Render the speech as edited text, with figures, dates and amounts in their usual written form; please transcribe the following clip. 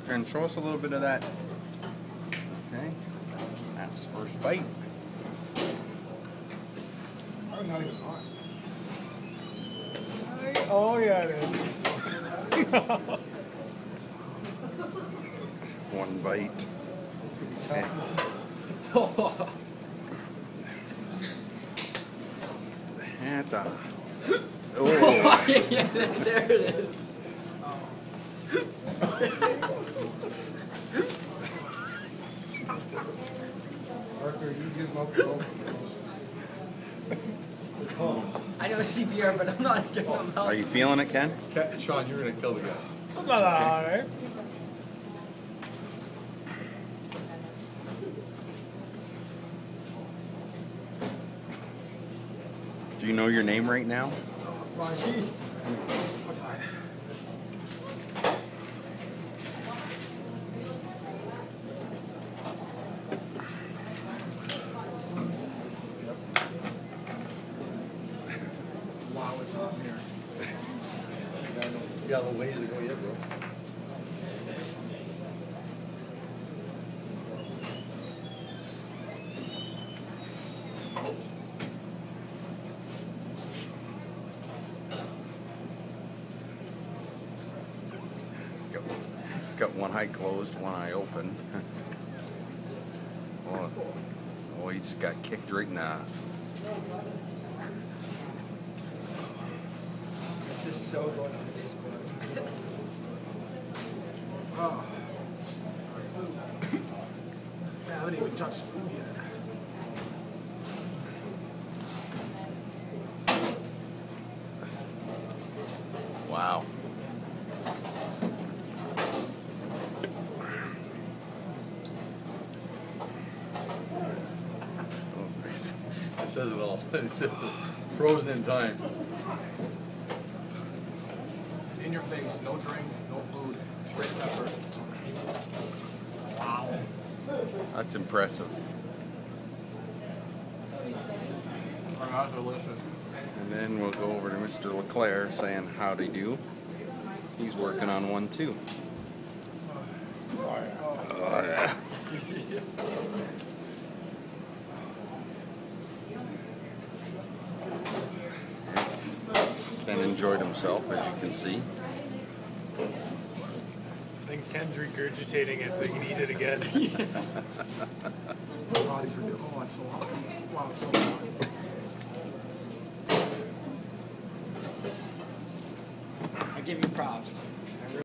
And show us a little bit of that. Okay. That's first bite. Oh, not even hot. Oh, yeah, it is. One bite. This could be tough. Hanta. Oh. Yeah, there it is. Arthur, you give him up both. I know CPR, but I'm not giving him help. Are you feeling it, Ken? Sean, you're gonna kill the guy. Something like that, eh? Do you know your name right now? My teeth. I'm fine. Wow, it's hot in here. You got a ways to go yet, bro. It's got one eye closed, one eye open. Oh, he just got kicked right in the... This is so going on Facebook. Oh. I haven't even touched food yet. Wow. It says it all. It says frozen in time. In your face, no drink, no food, straight pepper. Wow. That's impressive. Oh, that's delicious. And then we'll go over to Mr. LeClaire saying howdy do. He's working on one too. Oh, yeah. Ken enjoyed himself, as you can see. I think Ken's regurgitating it so he can eat it again. My body's ridiculous. Oh, it's so hot. Wow, it's so hot. I give you props.